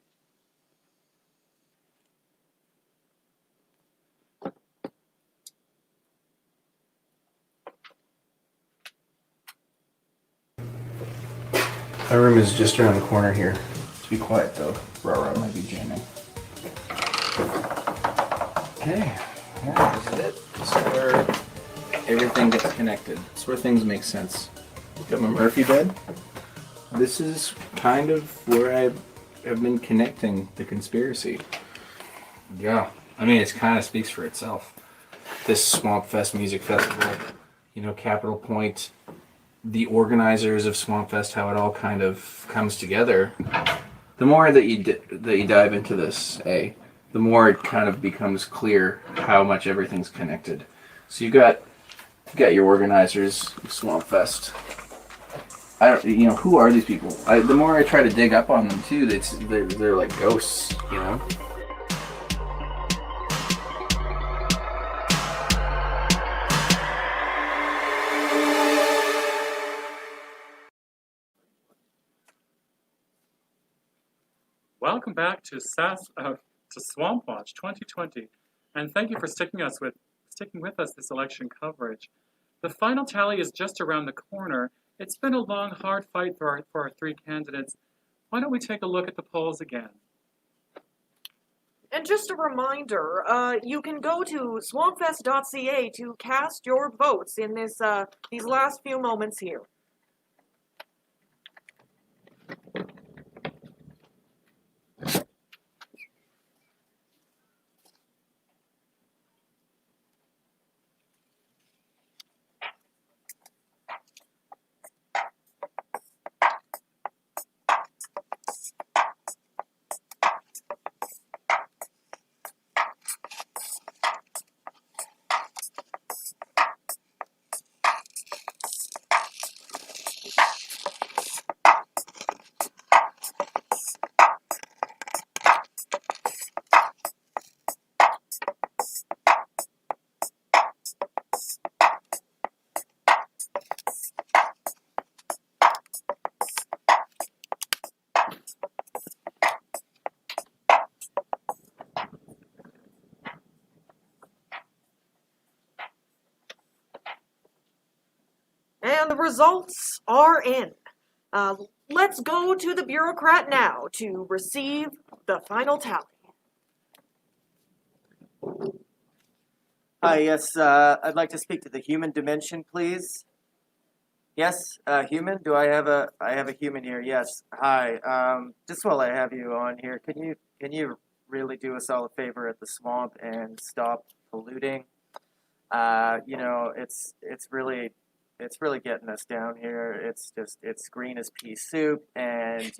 My room is just around the corner here. Be quiet though. Rara might be jamming. Okay. Yeah, this is it. This is where everything gets connected. This is where things make sense. Got my Murphy bed. This is kind of where I have been connecting the conspiracy. Yeah. I mean, it kind of speaks for itself. This Swamp Fest Music Festival, you know, Capital Point, the organizers of Swamp Fest, how it all kind of comes together. The more that you dive into this, the more it kind of becomes clear how much everything's connected. So you got your organizers of Swamp Fest. Who are these people? The more I try to dig up on them too, they're like ghosts, you know. Welcome back to Swamp Watch 2020, and thank you for sticking with us this election coverage. The final tally is just around the corner. It's been a long, hard fight for our three candidates. Why don't we take a look at the polls again? And just a reminder, you can go to swampfest.ca to cast your votes in these last few moments here. And the results are in. Let's go to the bureaucrat now to receive the final tally. Hi, yes, I'd like to speak to the human dimension, please. Yes, human? I have a human here, yes. Hi, just while I have you on here, can you really do us all a favor at the swamp and stop polluting? It's really getting us down here. It's green as pea soup, and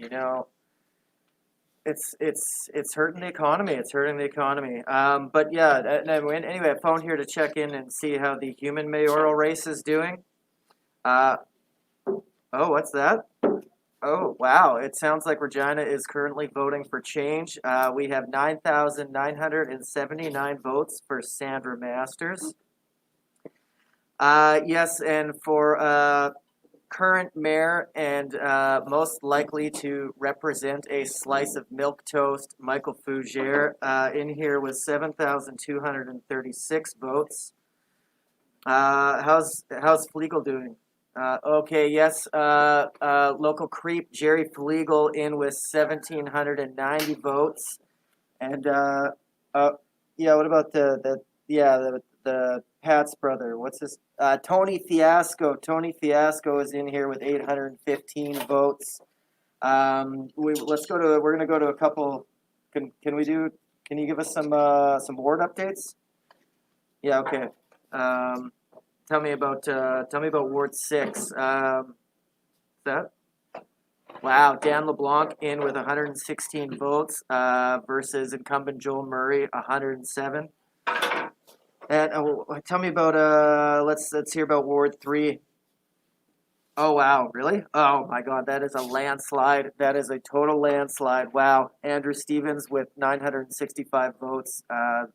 it's hurting the economy. It's hurting the economy. But yeah, anyway, I phoned here to check in and see how the human mayoral race is doing. Oh, what's that? Oh, wow. It sounds like Regina is currently voting for change. We have 9,979 votes for Sandra Masters. Yes, and for current mayor and most likely to represent a slice of milk toast, Michael Fougere, in here with 7,236 votes. How's Flegel doing? Okay, yes, local creep Jerry Flegel in with 1,790 votes. And yeah, what about the Pat's brother? What's his? Tony Fiasco. Tony Fiasco is in here with 815 votes. Let's go to. We're gonna go to a couple. Can you give us some ward updates? Yeah. Okay. Tell me about Ward 6. That. Wow, Dan LeBlanc in with 116 votes versus incumbent Joel Murray 107. And tell me about let's hear about Ward 3. Oh wow, really? Oh my God, that is a landslide. That is a total landslide. Wow, Andrew Stevens with 965 votes. The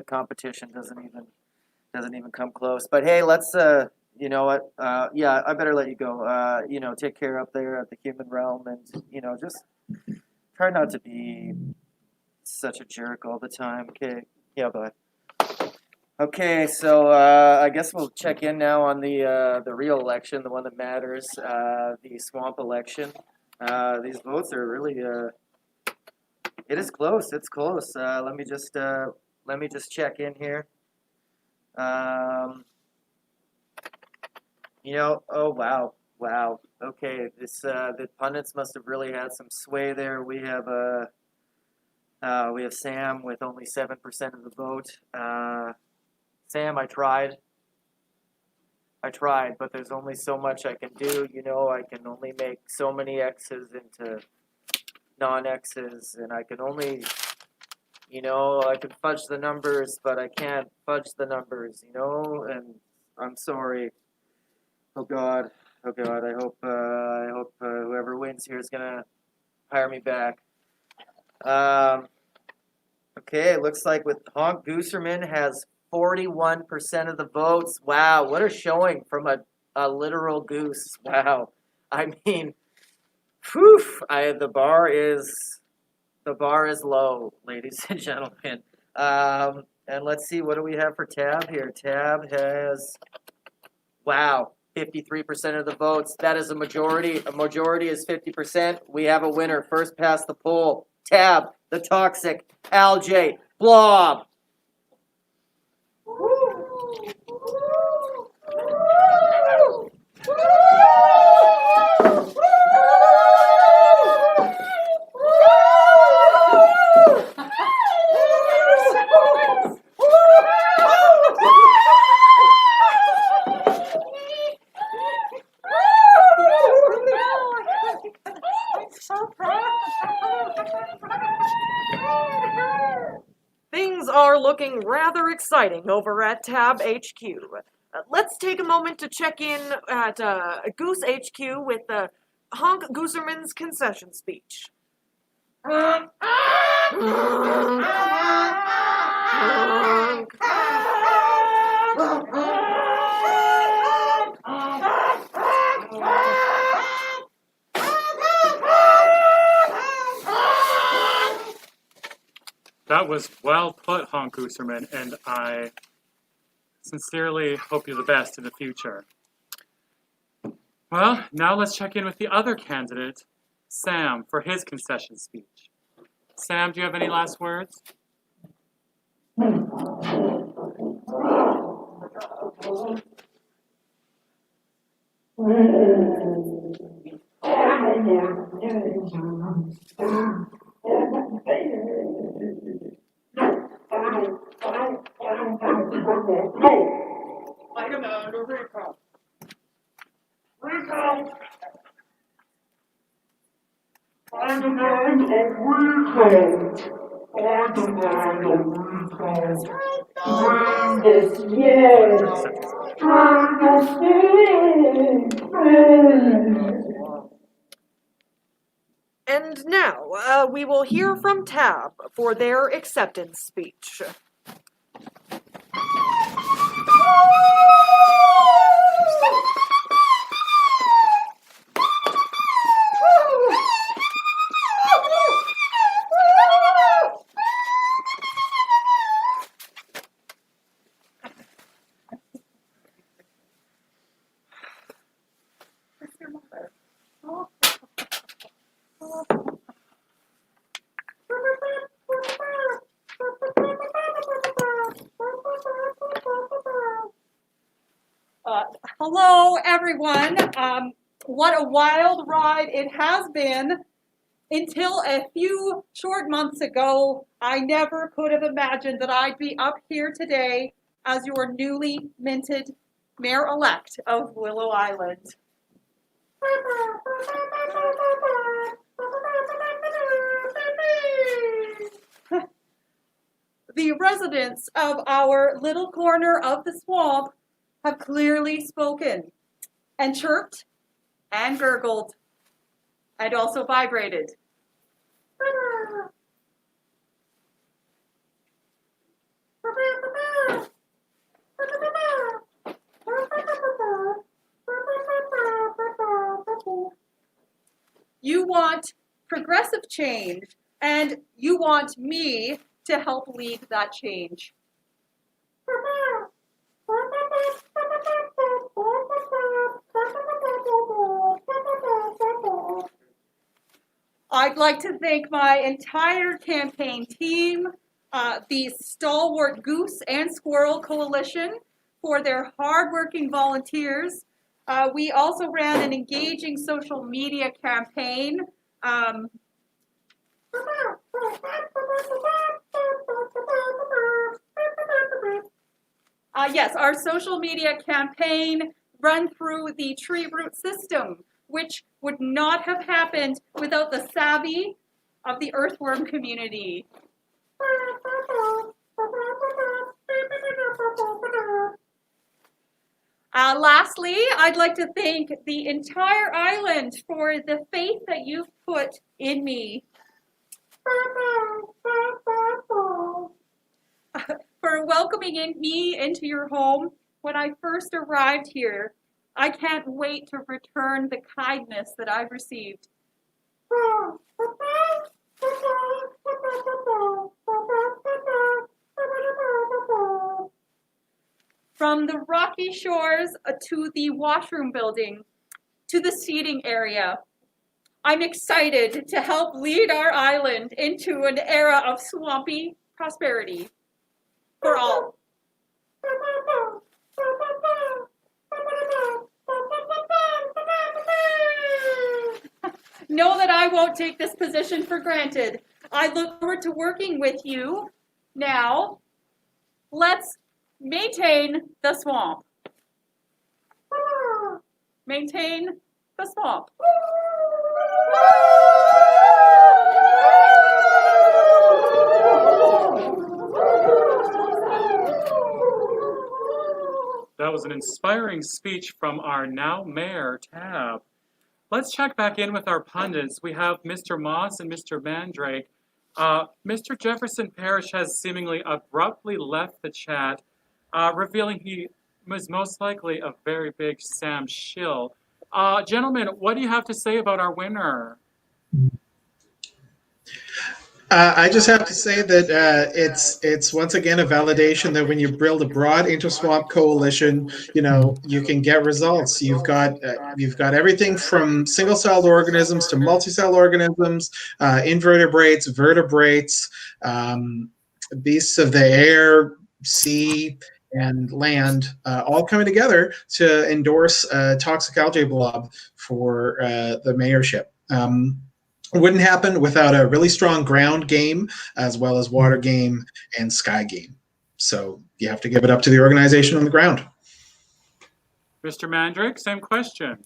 competition doesn't even come close. But hey, let's you know what? Yeah, I better let you go. Take care up there at the human realm, and just try not to be such a jerk all the time. Okay. Yeah, bye. Okay, so I guess we'll check in now on the real election, the one that matters, the swamp election. These votes are really it is close. It's close. Let me just check in here. Oh wow. Okay, the pundits must have really had some sway there. We have Sam with only 7% of the vote. Sam, I tried, but there's only so much I can do. I can only make so many X's into non-X's, and I can only, I can fudge the numbers, but I can't fudge the numbers, and I'm sorry. Oh God, I hope whoever wins here is gonna hire me back. Okay, it looks like with Honk Gooserman has 41% of the votes. Wow, what a showing from a literal goose. Wow. I mean, whew, the bar is low, ladies and gentlemen. And let's see, what do we have for Tab here? Tab has, wow, 53% of the votes. That is a majority. A majority is 50%. We have a winner. First past the poll. Tab, the toxic, Algae, Blob. Things are looking rather exciting over at Tab HQ. Let's take a moment to check in at Goose HQ with Honk Gooserman's concession speech. That was well put, Honk Gooserman, and I sincerely hope you're the best in the future. Well, now let's check in with the other candidate, Sam, for his concession speech. Sam, do you have any last words? I demand a recount. I demand a recount. Bring the swamp. Bring the swamp. And now, we will hear from T.A.B for their acceptance speech. Hello, everyone. What a wild ride it has been. Until a few short months ago, I never could have imagined that I'd be up here today as your newly minted mayor-elect of Willow Island. The residents of our little corner of the swamp have clearly spoken and chirped and gurgled and also vibrated. You want progressive change, and you want me to help lead that change. I'd like to thank my entire campaign team, the stalwart Goose and Squirrel Coalition, for their hardworking volunteers. We also ran an engaging social media campaign. Yes, our social media campaign run through the tree root system, which would not have happened without the savvy of the earthworm community. Lastly, I'd like to thank the entire island for the faith that you've put in me. For welcoming me into your home when I first arrived here. I can't wait to return the kindness that I've received. From the rocky shores to the washroom building to the seating area, I'm excited to help lead our island into an era of swampy prosperity for all. Know that I won't take this position for granted. I look forward to working with you. Now, let's maintain the swamp. Maintain the swamp. That was an inspiring speech from our now mayor, T.A.B. Let's check back in with our pundits. We have Mr. Moss and Mr. Mandrake. Mr. Jefferson Parrish has seemingly abruptly left the chat, revealing he was most likely a very big S.A.M shill. Gentlemen, what do you have to say about our winner? I just have to say that it's once again a validation that when you build a broad interswamp coalition, you can get results. You've got everything from single-celled organisms to multi-celled organisms, invertebrates, vertebrates, beasts of the air, sea, and land, all coming together to endorse toxic algae blob for the mayorship. It wouldn't happen without a really strong ground game as well as water game and sky game. So you have to give it up to the organization on the ground. Mr. Mandrick, same question.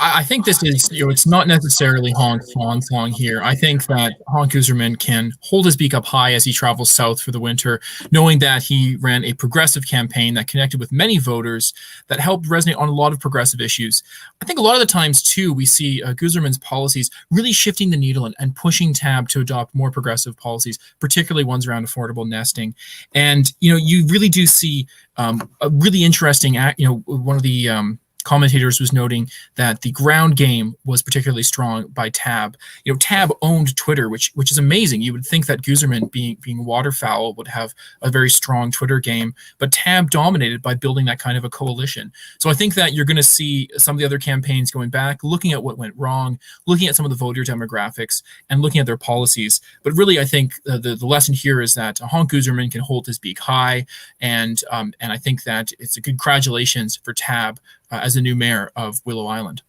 I think this is, it's not necessarily Honk's swan song here. I think that Honk Gooserman can hold his beak up high as he travels south for the winter, knowing that he ran a progressive campaign that connected with many voters, that helped resonate on a lot of progressive issues. I think a lot of the times, too, we see Gooserman's policies really shifting the needle and pushing TAB to adopt more progressive policies, particularly ones around affordable nesting. And, you really do see a really interesting, one of the commentators was noting that the ground game was particularly strong by TAB. TAB owned Twitter, which is amazing. You would think that Gooserman, being waterfowl, would have a very strong Twitter game, but TAB dominated by building that kind of a coalition. So I think that you're going to see some of the other campaigns going back, looking at what went wrong, looking at some of the voter demographics, and looking at their policies. But really, I think the lesson here is that Honk Gooserman can hold his beak high, and I think that it's a congratulations for TAB as the new mayor of Willow Island.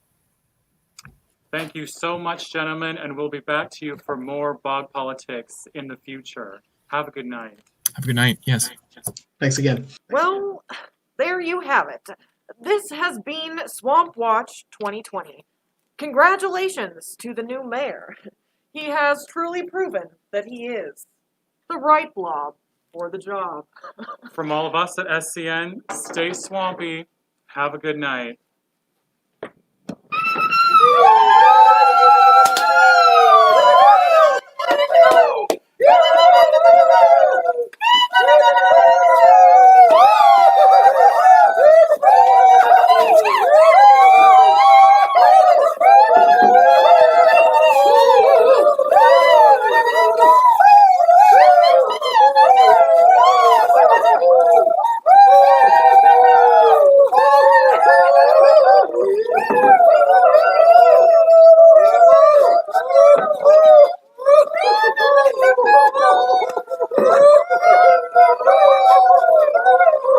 Thank you so much, gentlemen, and we'll be back to you for more bog politics in the future. Have a good night. Have a good night. Yes. Thanks again. Well, there you have it. This has been Swamp Watch 2020. Congratulations to the new mayor. He has truly proven that he is the right blob for the job. From all of us at SCN, stay swampy. Have a good night.